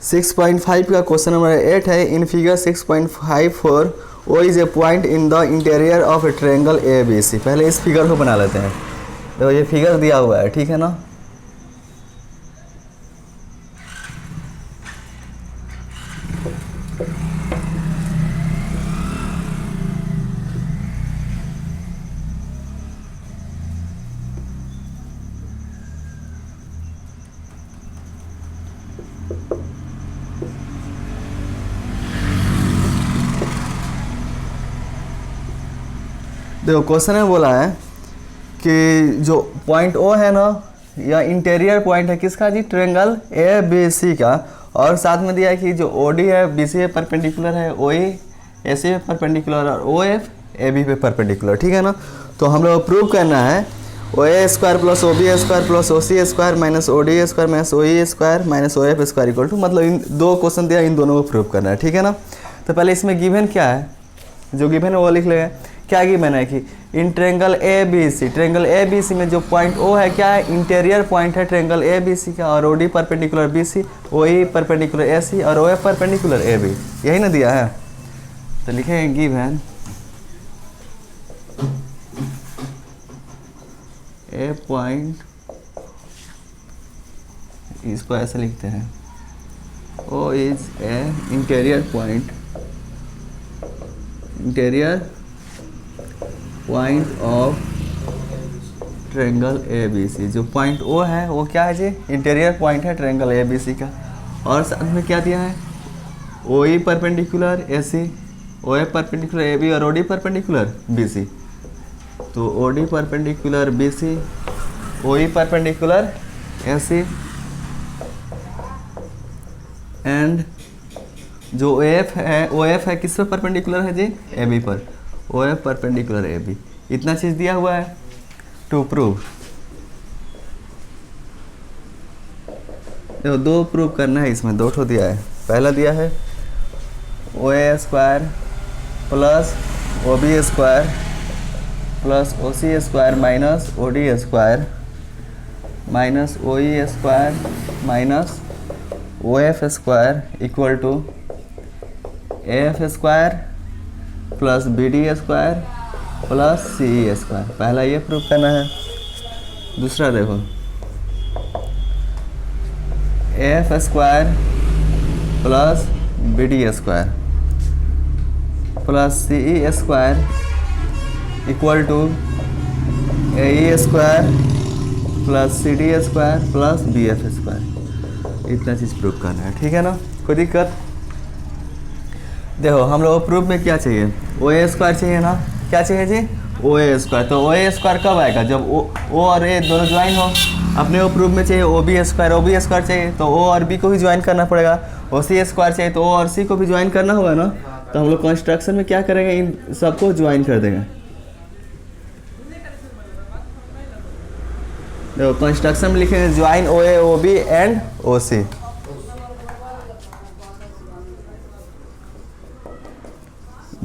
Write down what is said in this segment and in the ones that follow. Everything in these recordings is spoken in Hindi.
6.5 का क्वेश्चन नंबर 8 है। In figure 6.54 O is a point in the interior of a triangle A B C. पहले इस फिगर को बना लेते हैं। तो ये फिगर दिया हुआ है, ठीक है ना। देखो क्वेश्चन में बोला है कि जो पॉइंट ओ है ना, या इंटीरियर पॉइंट है किसका जी, ट्रायंगल ए बी सी का। और साथ में दिया है कि जो ओ डी है बी सी पे परपेंडिकुलर है, ओ ए सी पे परपेंडिकुलर और ओ एफ ए बी पे परपेंडिकुलर, ठीक है ना। तो हम लोग प्रूव करना है O A square plus O B square plus O C square minus O D square minus O E square minus O F square equal to, मतलब इन दो क्वेश्चन दिया, इन दोनों को प्रूव करना है, ठीक है ना। तो पहले इसमें गिवन क्या है, जो गिवन है वो लिख लेंगे। क्या गिवन है कि in triangle A B C, triangle A B C में जो पॉइंट ओ है क्या है, इंटीरियर पॉइंट है ट्रायंगल ए बी सी का, और O D perpendicular B C, O E perpendicular A C और O F perpendicular A B, यही ना दिया है। तो लिखेंगे गिवन ए पॉइंट, इसको ऐसे लिखते हैं, O is a interior point, interior point of triangle A B C. जो पॉइंट ओ है वो क्या है जी, इंटीरियर पॉइंट है ट्रायंगल ए बी सी का। और साथ में क्या दिया है, O E perpendicular A C, O F perpendicular A B और O D perpendicular B C. तो O D perpendicular B C, O E perpendicular A C and जो ओ एफ है किस पे परपेंडिकुलर है जी, ए बी पर, O F perpendicular A B. इतना चीज़ दिया हुआ है टू प्रूव। देखो दो प्रूव करना है, इसमें दो ठो दिया है। पहला दिया है O A square plus O B square plus O C square minus O D square minus O E square minus O F square equal to A F square plus B D square plus C E square. पहला ये प्रूव करना है। दूसरा देखो A F square plus B D square plus C E square equal to A E square plus C D square plus B F square. इतना चीज़ प्रूव करना है, ठीक है ना, कोई दिक्कत। देखो हम लोग प्रूफ में क्या चाहिए, ओ ए स्क्वायर चाहिए ना, क्या चाहिए जी, ओ ए स्क्वायर। तो ओ ए स्क्वायर कब आएगा, जब ओ और ए दोनों ज्वाइन हो। अपने वो प्रूफ में चाहिए ओ बी स्क्वायर चाहिए, तो ओ और बी को भी ज्वाइन करना पड़ेगा। ओ सी स्क्वायर चाहिए तो ओ और सी को भी ज्वाइन करना होगा ना। तो हम लोग कंस्ट्रक्शन में क्या करेंगे, इन सबको ज्वाइन कर देंगे। देखो कंस्ट्रक्शन में लिखेंगे join O A O B and O C.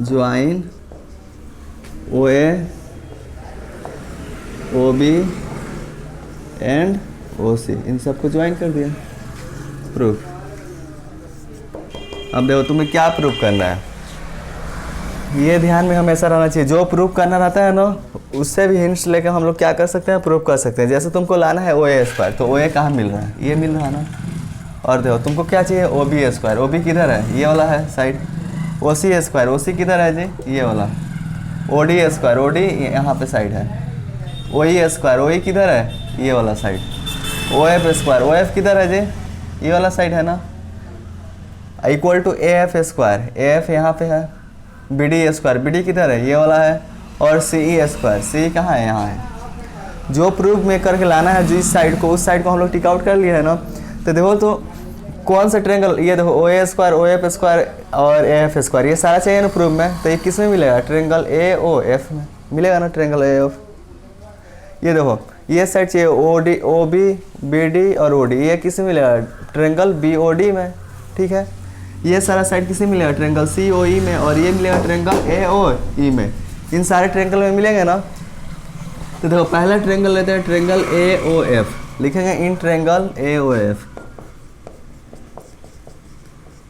Join O A O B and O C, इन सबको ज्वाइन कर दिया, प्रूफ। अब देखो तुम्हें क्या प्रूफ करना है, ये ध्यान में हमेशा रहना चाहिए। जो प्रूफ करना रहता है ना, उससे भी हिंट्स लेकर हम लोग क्या कर सकते हैं, प्रूफ कर सकते हैं। जैसे तुमको लाना है ओ ए स्क्वायर, तो ओ ए कहाँ मिल रहा है, ये मिल रहा है ना। और देखो तुमको क्या चाहिए, O B square, O B किधर है, ये वाला है साइड। ओ सी स्क्वायर, ओ सी किधर है जी, ये वाला। O D square, O D यहाँ पे साइड है। ओ ई स्क्वायर, ओ ई किधर है, ये वाला side. O F square, O F किधर है जी, ये वाला साइड है ना। Equal to A F square, A F यहाँ पे है। B D square, B D किधर है, ये वाला है। और सी ई स्क्वायर, सी कहाँ है, यहाँ है। जो प्रूफ में करके लाना है, जो इस साइड को, उस साइड को हम लोग टिक आउट कर लिए है ना। तो देखो तो कौन सा ट्रायंगल, ये देखो ओ A square, O F square और ए एफ स्क्वायर, ये सारा चाहिए ना प्रूफ में। तो ये किस में मिलेगा, ट्रायंगल ए ओ एफ में मिलेगा ना, ट्रायंगल ए एफ। ये देखो ये साइड चाहिए O D, O B, B D और ओ डी, ये किस में मिलेगा, ट्रायंगल बी ओ डी में, ठीक है। ये सारा साइड किस में मिलेगा, ट्रायंगल सी ओ ई में, और ये मिलेगा ट्रायंगल ए ओ ई में। इन सारे ट्रायंगल में मिलेंगे ना। तो देखो पहला ट्रायंगल लेते हैं, ट्रायंगल ए ओ एफ, लिखेंगे इन ट्रायंगल ए ओ एफ।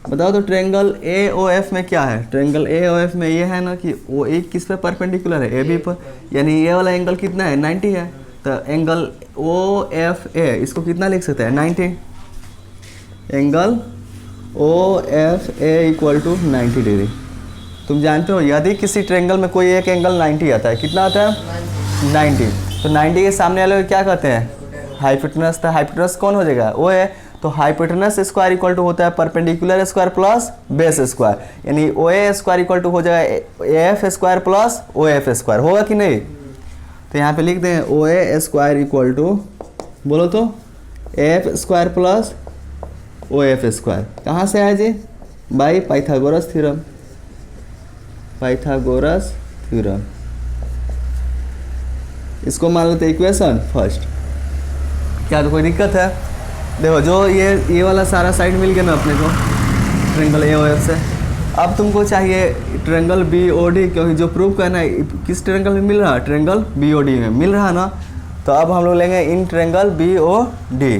बताओ तो ट्रेंगल ए ओ एफ में क्या है? ट्रेंगल ए ओ एफ में ये है ना कि ओ ए किस पे परपेंडिकुलर है? ए बी पर, यानी ये वाला एंगल कितना है? 90 है। तो एंगल ओ एफ ए इसको कितना लिख सकते हैं? 90। Angle O F A equal to 90 degree. तुम जानते हो यदि किसी ट्रेंगल में कोई एक एंगल 90 आता है, कितना आता है? 90। तो 90 के सामने वाले को क्या कहते हैं? हाइपोटेनस। तो हाइपोटेनस कौन हो जाएगा? ओ है। तो हाइपोटेनस स्क्वायर इक्वल टू होता है perpendicular square plus base square, यानी O A square equal to हो जाएगा A F square plus O F square. होगा कि नहीं? तो यहाँ पे लिख दें O A square equal to, बोलो तो, F square plus O F square. कहाँ से आया जी? By Pythagoras theorem. Pythagoras theorem, इसको मान लेते इक्वेशन फर्स्ट। क्या तो कोई दिक्कत है? देखो जो ये वाला सारा साइड मिल गया ना अपने को ट्रेंगल ए ओ एफ से। अब तुमको चाहिए ट्रेंगल बी ओ डी, क्योंकि जो प्रूव करना है किस ट्रेंगल में मिल रहा है? ट्रेंगल बी ओ डी में मिल रहा है ना। तो अब हम लोग लेंगे in triangle B O D.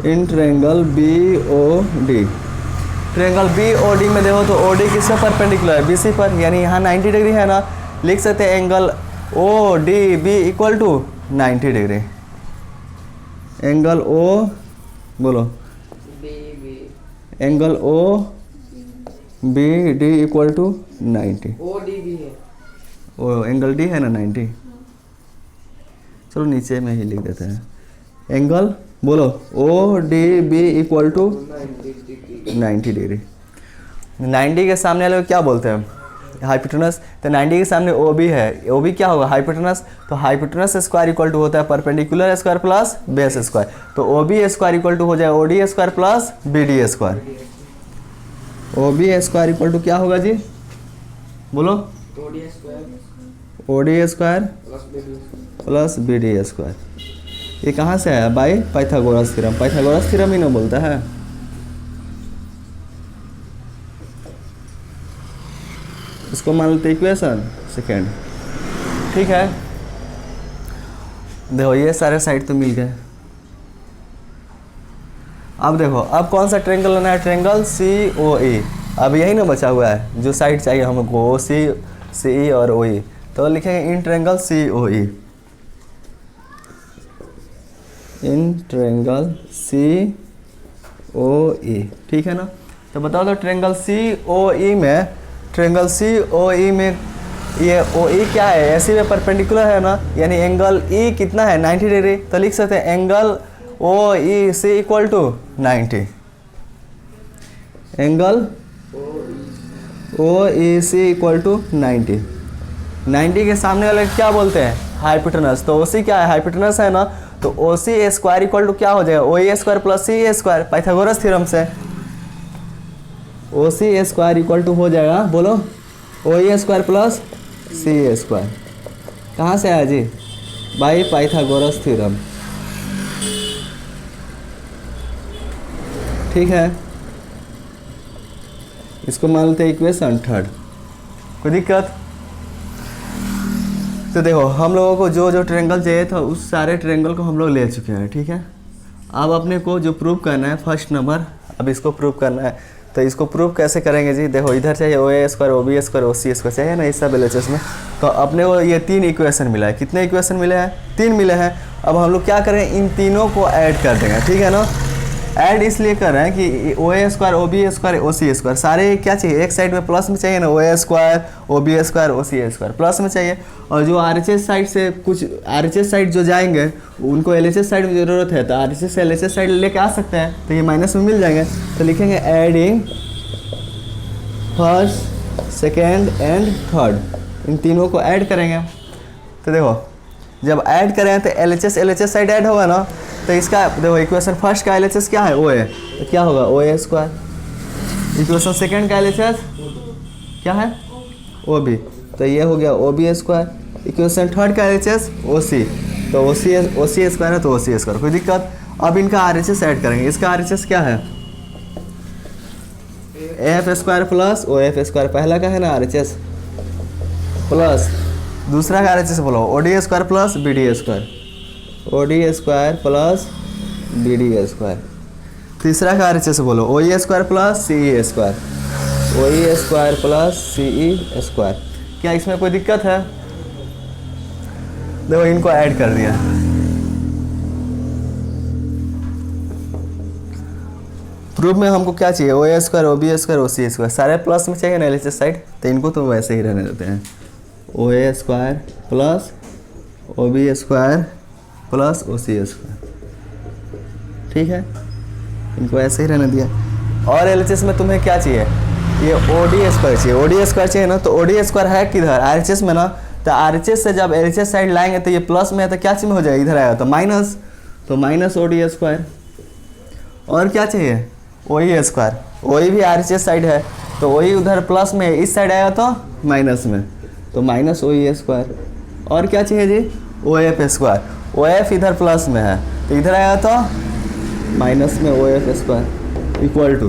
In triangle B O D, triangle B O D में देखो तो ओ डी किससे परपेंडिकुलर है? बी सी पर, यानी यहाँ 90 डिग्री है ना। लिख सकते हैं angle O D B equal to 90 degree. Angle O, बोलो, angle O B D equal to 90। O D B है, ओ एंगल डी है ना 90। चलो नीचे में ही लिख देते हैं एंगल, बोलो, O D B equal to 90 degree. 90 के सामने वाले को क्या बोलते हैं? हाइपोटेनस। तो 90 के सामने ओ बी है, ओ बी क्या होगा? हाइपोटेनस। तो हाइपोटेनस स्क्वायर इक्वल टू होता है perpendicular square plus base square. तो O B square equal to हो जाएगा O D square plus B D square. O B square equal to क्या होगा जी? बोलो, O D square plus B D square. ये कहाँ से आया? By Pythagoras theorem. Pythagoras theorem ही ना बोलता है। इसको मान लेते इक्वेशन सेकेंड। ठीक है, देखो ये सारे साइड तो मिल गए। अब देखो अब कौन सा ट्रेंगल लेना है? ट्रेंगल सी ओ ई। अब यही ना बचा हुआ है जो साइड चाहिए हमको, ओ सी, सी ई और ओ ई। तो लिखेंगे in triangle C O E. In triangle C O ई, ठीक है ना। तो बताओ तो ट्रेंगल सी ओ ई में, ट्रेंगल सी ओ ई में ये ओ ई क्या है? ऐसी में परपेंडिकुलर है ना, यानी एंगल ई कितना है? 90 डिग्री। तो लिख सकते हैं angle O E C equal to 90। Angle O E C equal to 90। 90 के सामने वाले क्या बोलते हैं? हाइपोटेनस। तो ओ सी क्या है? हाइपोटेनस है ना। तो O C square equal to क्या हो जाएगा? ओ A square plus C A square, Pythagoras theorem से। ओ सी स्क्वायर इक्वल टू हो जाएगा, बोलो, ओ A square plus C A square. कहाँ से आया जी? By Pythagoras theorem. ठीक है, इसको मान लेते इक्वेशन थर्ड। कोई दिक्कत? तो देखो हम लोगों को जो जो ट्रेंगल चाहिए था उस सारे ट्रेंगल को हम लोग ले चुके हैं। ठीक है, अब अपने को जो प्रूव करना है फर्स्ट नंबर, अब इसको प्रूव करना है। तो इसको प्रूव कैसे करेंगे जी? देखो इधर चाहिए ओ A square, O B square, O C square चाहिए ना, इस सब एलएचएस में। तो अपने को ये 3 इक्वेशन मिला है। कितने इक्वेशन मिले हैं? 3 मिले हैं। अब हम लोग क्या करें? इन तीनों को ऐड कर देंगे। ठीक है ना। ऐड इसलिए कर रहे हैं कि ओ A square, O B square, O C square सारे क्या चाहिए? एक साइड में प्लस में चाहिए ना, ओ A square, O B square, O C square plus में चाहिए। और जो आर एच एस साइड से कुछ आर एच एस साइड जो जाएंगे उनको एल एच एस साइड में ज़रूरत है, तो आर एच एस से एल एच एस साइड लेके आ सकते हैं, तो ये माइनस में मिल जाएंगे। तो लिखेंगे adding first, second and third, इन तीनों को ऐड करेंगे। तो देखो जब ऐड करें तो L H S side add होगा ना, तो इसका देखो इक्वेशन फर्स्ट का एल एच एस क्या है? O A. तो क्या होगा? O A square. Equation second का एल एच एस क्या है? O B. तो ये हो गया O B square. Equation third का L H S O C. तो ओ सी स्क्वायर है तो ओ सी स्क्वायर। कोई दिक्कत? अब इनका आर एच एस ऐड करेंगे। इसका आर एच एस क्या है? F square plus O F square, पहला का है ना आर एच एस, प्लस दूसरा का आर एच एस बोलो O D square plus B D square, O D square plus B D square. तीसरा का RHS बोलो, OE square plus CE square, OE square plus CE square. क्या इसमें कोई दिक्कत है? देखो इनको ऐड कर दिया, प्रूफ में हमको क्या चाहिए, OA square, OB square, OC square, सारे प्लस में चाहिए ना LHS साइड, तो इनको तो वैसे ही रहने देते हैं। OA square plus OB square plus OC square, ठीक है, इनको ऐसे ही रहने दिया। और LHS में तुम्हें क्या चाहिए, ये OD स्क्वायर चाहिए, OD स्क्वायर चाहिए ना, तो OD स्क्वायर है किधर, RHS में ना, तो RHS से जब LHS साइड लाएंगे तो ये प्लस में है तो क्या चीज में हो जाएगा, इधर आएगा तो माइनस, तो माइनस OD स्क्वायर। और क्या चाहिए, OE स्क्वायर, OE भी RHS साइड है, तो OE उधर प्लस में, इस साइड आएगा तो माइनस में, तो माइनस OE स्क्वायर। और क्या चाहिए जी, OF स्क्वायर, OF इधर प्लस में है तो इधर आएगा तो माइनस में OF स्क्वायर इक्वल टू,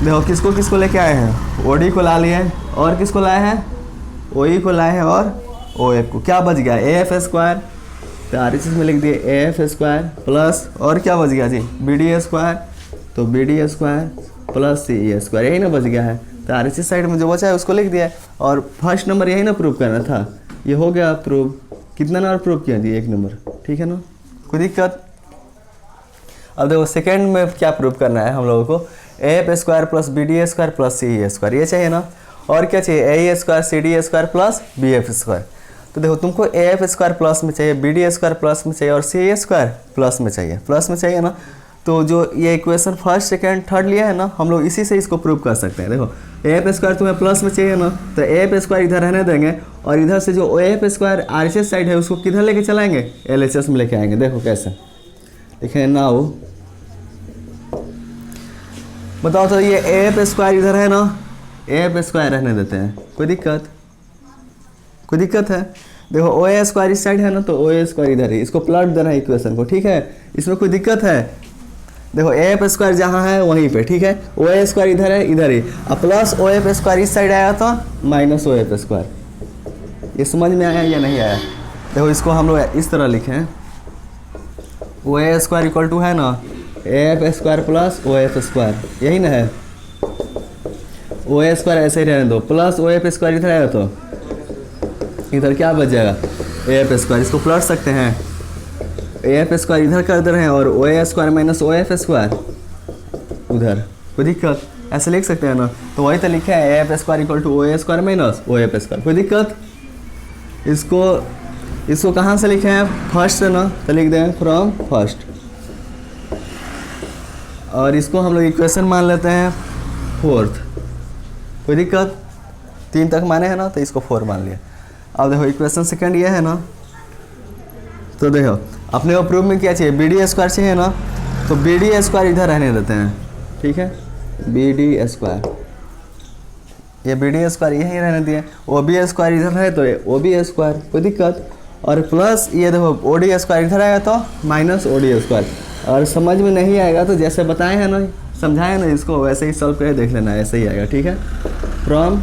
देखो किसको किसको लेके आए हैं, OD को ला लिए हैं, और किसको लाए हैं, OE को लाए हैं, और OF को, क्या बच गया AF स्क्वायर, तो RHS में लिख दिए AF स्क्वायर प्लस, और क्या बच गया जी BD स्क्वायर, तो BD square plus CE square, यही ना बच गया है, तो RHS साइड में जो बचा है उसको लिख दिया है। और फर्स्ट नंबर यही ना प्रूव करना था, ये हो गया प्रूव। कितना नंबर प्रूव किया जी, 1 नंबर, ठीक है ना, कोई दिक्कत। अब देखो सेकेंड में क्या प्रूव करना है हम लोगों को, AF square plus BD square plus CE square, ये चाहिए ना। और क्या चाहिए, AE square CD square plus BF square. तो देखो तुमको AF स्क्वायर प्लस में चाहिए, BD स्क्वायर प्लस में चाहिए, और CE स्क्वायर प्लस में चाहिए ना। तो जो ये इक्वेशन फर्स्ट सेकेंड थर्ड लिया है ना, हम लोग इसी से इसको प्रूव कर सकते हैं। देखो AF स्क्वायर तुम्हें प्लस में चाहिए ना, तो AF स्क्वायर इधर रहने देंगे, और इधर से जो AF स्क्वायर RHS साइड है उसको किधर लेके चलाएंगे, LHS में लेके आएंगे। देखो कैसे देखें नाउ, बताओ तो ये AF स्क्वायर इधर है ना, AF स्क्वायर रहने देते हैं, कोई दिक्कत है। देखो OA स्क्वायर इस साइड है ना, तो OA स्क्वायर इधर है, इसको प्लॉट देना है इक्वेशन को, ठीक है, इसमें कोई दिक्कत है। देखो AF स्क्वायर जहाँ है वहीं पे, ठीक है, OA स्क्वायर इधर है, इधर ही, अब प्लस OF स्क्वायर इस साइड आया तो माइनस OF स्क्वायर। ये समझ में आया या नहीं आया? देखो इसको हम लोग इस तरह लिखें, OA स्क्वायर इक्वल टू है ना AF square plus OF square, यही ना है। OA स्क्वायर ऐसे ही रहने दो, प्लस OF स्क्वायर इधर आया तो इधर क्या बच जाएगा, AF स्क्वायर, इसको प्लट सकते हैं, AF स्क्वायर इधर कर दे रहे हैं, और OA square minus OF square उधर, कोई दिक्कत, ऐसे लिख सकते हैं ना। तो वही तो लिखे हैं AF square equal to OA square minus OF square, कोई दिक्कत। इसको कहाँ से लिखे हैं, फर्स्ट से ना, तो लिख दें फ्रॉम फर्स्ट, और इसको हम लोग इक्वेशन मान लेते हैं फोर्थ, कोई दिक्कत। 3 तक माने हैं ना, तो इसको 4 मान लिया। अब देखो इक्वेशन सेकंड ये है ना, तो देखो अपने को प्रूफ में क्या चाहिए, BD स्क्वायर चाहिए ना, तो BD स्क्वायर इधर रहने देते हैं, ठीक है, BD स्क्वायर, ये BD स्क्वायर यहीं रहने दिए, OB स्क्वायर इधर है तो OB स्क्वायर, कोई दिक्कत। और प्लस ये देखो OD स्क्वायर इधर आएगा तो माइनस OD स्क्वायर। और समझ में नहीं आएगा तो जैसे बताए हैं ना, समझाए ना, इसको वैसे ही सॉल्व करके देख लेना, ऐसे ही आएगा, ठीक है। फ्रॉम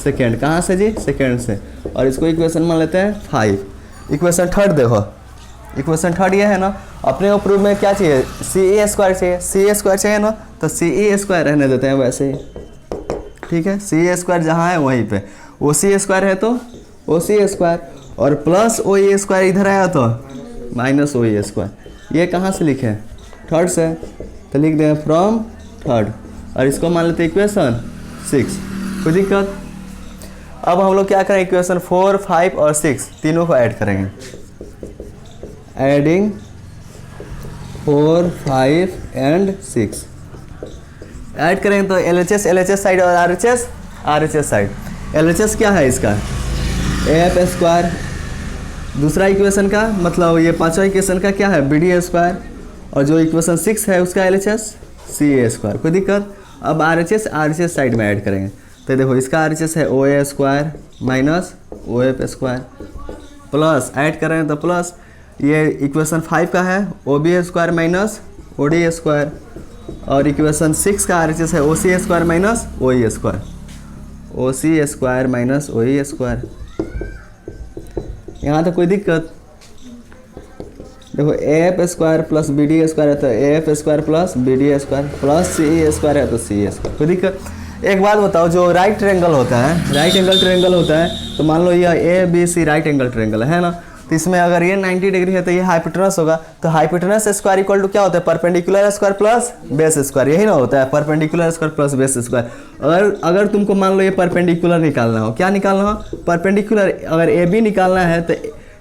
सेकेंड, कहाँ से जी, सेकेंड से, और इसको इक्वेशन मान लेते हैं 5। इक्वेशन थर्ड देखो, इक्वेशन थर्ड ये है ना, अपने को प्रूफ में क्या चाहिए, CE स्क्वायर चाहिए, CE स्क्वायर चाहिए ना, तो CE स्क्वायर रहने देते हैं वैसे ही, ठीक है। CE स्क्वायर जहाँ है वहीं पे, OC स्क्वायर है तो OC स्क्वायर, और प्लस OE स्क्वायर इधर आया तो माइनस OE स्क्वायर। ये कहाँ से लिखे, थर्ड से, तो लिख दें फ्रॉम थर्ड, और इसको मान लेते हैं इक्वेशन 6, कोई दिक्कत। अब हम लोग क्या करें, इक्वेशन 4, 5 और 6 तीनों को ऐड करेंगे, एडिंग 4, 5 एंड 6 ऐड करेंगे तो LHS साइड और RHS साइड। LHS क्या है इसका, AF स्क्वायर, दूसरा इक्वेशन का मतलब ये पांचवा इक्वेशन का क्या है, BD स्क्वायर, और जो इक्वेशन 6 है उसका LHS CA स्क्वायर, कोई दिक्कत। अब RHS साइड में ऐड करेंगे, तो देखो इसका RHS है OA square minus OF square, plus add करें तो प्लस ये इक्वेशन 5 का है OB square minus OD square, और इक्वेशन 6 का RHS है OC square minus OE square, OC square minus OE square. यहाँ तो कोई दिक्कत, देखो A F square plus B D square है तो A F square plus B D square plus C square है तो सी स्क्वायर। कोई दिक्कत? एक बात बताओ, जो राइट ट्रायंगल होता है, राइट एंगल ट्रायंगल होता है, तो मान लो ये A B C right angle triangle है ना, तो इसमें अगर ये 90 डिग्री है तो ये हाइपोटेनस होगा, तो हाइपोटेनस स्क्वायर इक्वल टू क्या होता है? Perpendicular square plus base square, यही ना होता है, perpendicular square plus base square. अगर तुमको मान लो ये परपेंडिकुलर निकालना हो, क्या निकालना हो? परपेंडिकुलर। अगर ए बी निकालना है तो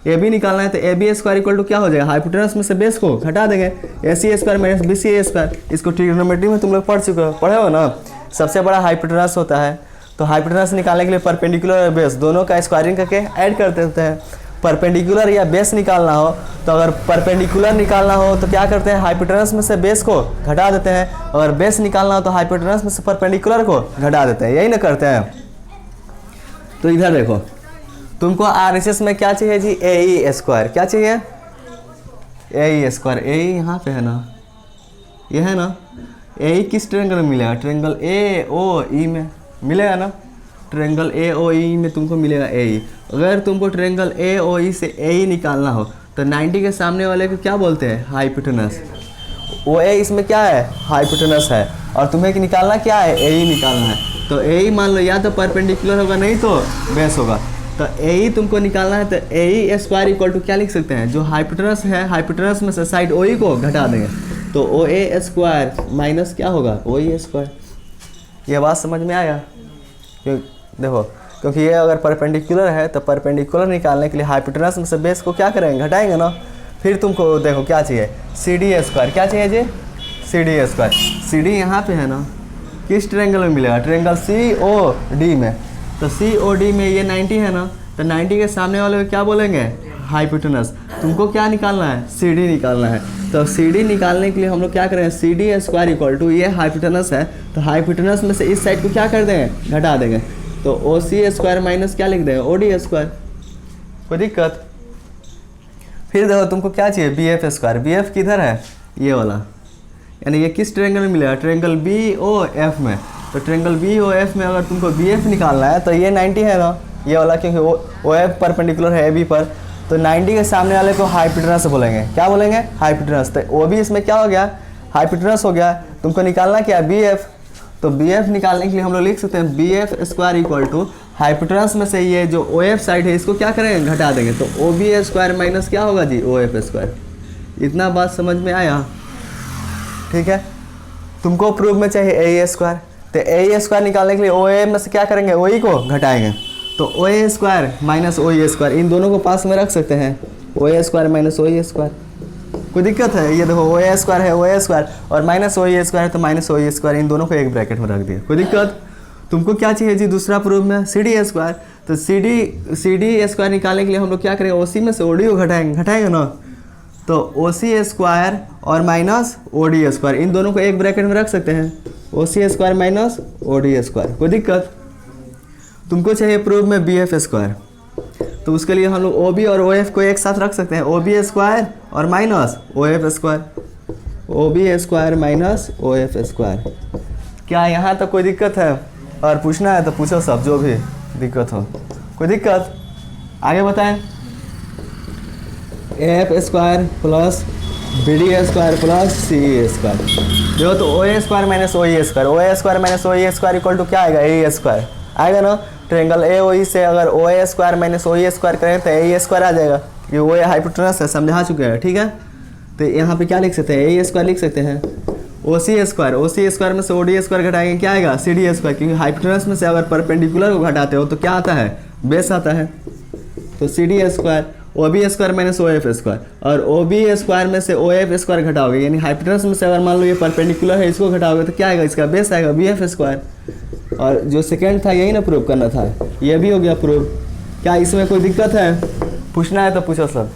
ए बी निकालना है तो A B square equal to क्या हो जाएगा? हाइपोटेनस में से बेस को घटा देंगे, A C square minus B C square. इसको ट्रिग्नोमेट्री में तुम लोग पढ़े हो ना, सबसे बड़ा हाइपोटेनस होता है, तो हाइपोटेनस निकालने के लिए परपेंडिकुलर और बेस दोनों का स्क्वायरिंग करके ऐड कर देते हैं। परपेंडिकुलर या बेस निकालना हो तो अगर परपेंडिकुलर निकालना हो तो क्या करते हैं? हाइपोटेनस में से बेस को घटा देते हैं, अगर बेस निकालना हो तो हाइपोटेनस में से परपेंडिकुलर को घटा देते हैं, यही ना करते हैं। तो इधर देखो, तुमको आरएचएस में क्या चाहिए जी? ए ई स्क्वायर। क्या चाहिए? ए ई स्क्वायर। ए ई यहाँ पे है ना, ये है ना। ए ई किस ट्रायंगल में मिलेगा? ट्रायंगल ए ओ ई में मिलेगा ना, ट्रायंगल ए ओ ई में तुमको मिलेगा ए ई। अगर तुमको ट्रायंगल ए ओ ई से ए ई निकालना हो तो 90 के सामने वाले को क्या बोलते हैं? हाइपोटेनस। ओ ए इसमें क्या है? हाइपोटेनस है, और तुम्हें निकालना क्या है? ए ई निकालना है। तो ए ई मान लो या तो परपेंडिकुलर होगा, नहीं तो बेस होगा। तो ए ई तुमको निकालना है तो ए ई स्क्वायर इक्वल टू क्या लिख सकते हैं? जो हाइपोटेनस है, हाइपोटेनस में से साइड ओ ई को घटा देंगे, तो ओ ए स्क्वायर माइनस क्या होगा? ओ ई स्क्वायर। ये बात समझ में आया? देखो, क्योंकि ये अगर परपेंडिकुलर है तो परपेंडिकुलर निकालने के लिए हाइपोटेनस में से बेस को क्या करेंगे? घटाएंगे ना। फिर तुमको देखो क्या चाहिए? C D square. क्या चाहिए जी? C D square. C D यहाँ पे है ना, किस ट्रायंगल में मिलेगा? ट्रायंगल सी ओ डी में। तो सी ओ डी में ये 90 है ना, तो 90 के सामने वाले को क्या बोलेंगे? हाइपोटेनस। तुमको क्या निकालना है? सी डी निकालना है। तो सी डी निकालने के लिए हम लोग क्या करेंगे? C D square equal to, ये हाइपोटेनस है तो हाइपोटेनस में से इस साइड को क्या कर देंगे? घटा देंगे, तो ओ सी स्क्वायर माइनस क्या लिख देंगे? O D square. कोई दिक्कत? फिर देखो तुमको क्या चाहिए? B F square. B F किधर है? ये वाला, यानी ये किस ट्रायंगल में मिलेगा? ट्रायंगल बी ओ एफ में। तो ट्रायंगल बी ओ एफ में अगर तुमको बी एफ निकालना है तो ये 90 है ना, ये वाला, क्योंकि ओ एफ परपेंडिकुलर है ए बी पर, तो 90 के सामने वाले को हाइपोटेनस बोलेंगे। क्या बोलेंगे? हाइपोटेनस। तो ओ बी इसमें क्या हो गया? हाइपोटेनस हो गया। तुमको निकालना क्या? B F. तो बी एफ निकालने के लिए हम लोग लिख सकते हैं B F square equal to hypotenuse में से ये जो ओ एफ साइड है इसको क्या करेंगे? घटा देंगे, तो ओ बी स्क्वायर माइनस क्या होगा जी? ओ एफ स्क्वायर। इतना बात समझ में आया? ठीक है। तुमको प्रूफ में चाहिए ए स्क्वायर, तो ए स्क्वायर निकालने के लिए ओ ए में से क्या करेंगे? ओ ई को घटाएंगे, तो O A square minus O E square, इन दोनों को पास में रख सकते हैं। ओ A square minus O E square. कोई दिक्कत है? ये देखो, ओ ए स्क्वायर है, ओ ए स्क्वायर, और माइनस ओ ई स्क्वायर है तो माइनस ओ ई स्क्वायर, इन दोनों को एक ब्रैकेट में रख दिया। कोई दिक्कत? तुमको क्या चाहिए जी दूसरा प्रूफ में? C D square. तो सी डी स्क्वायर निकालने के लिए हम लोग क्या करेंगे? ओ सी में से ओ डी को घटाएंगे ना, तो ओ सी स्क्वायर और माइनस ओ डी स्क्वायर, इन दोनों को एक ब्रैकेट में रख सकते हैं। O C square minus O D square. कोई दिक्कत? तुमको चाहिए प्रूफ में बी एफ स्क्वायर, तो उसके लिए हम लोग ओ बी और ओ एफ को एक साथ रख सकते हैं। ओ बी स्क्वायर और minus O F square, O B square minus O F square. क्या यहाँ तक कोई दिक्कत है? और पूछना है तो पूछो सब, जो भी दिक्कत हो। कोई दिक्कत? आगे बताएं। A F square plus B D square plus C square. देखो, तो O A square minus O E square, O A square minus O E square equal to क्या आएगा? ए स्क्वायर आएगा ना। ट्रायंगल ए ओ ई से अगर ओ A square minus O E square करें तो ए स्क्वायर आ जाएगा, ये ओ ए हाइपोटेनस है, समझा चुके हैं। ठीक है, तो यहाँ पे क्या लिख सकते हैं? ए स्क्वायर लिख सकते हैं। ओ सी स्क्वायर में से ओ डी स्क्वायर घटाएंगे, क्या आएगा? सी डी स्क्वायर, क्योंकि हाइपोटेनस में से अगर परपेंडिकुलर को घटाते हो तो क्या आता है? बेस आता है। तो C D square, O B square minus O F square, और ओ बी स्क्वायर में से ओ एफ स्क्वायर घटाओगे, यानी हाइपोटेनस में से अगर मान लो ये परपेंडिकुलर है, इसको घटाओगे तो क्या आएगा? इसका बेस आएगा बी एफ स्क्वायर। और जो सेकेंड था यही ना प्रूव करना था, ये भी हो गया प्रूव। क्या इसमें कोई दिक्कत है? पूछना है तो पूछो सब।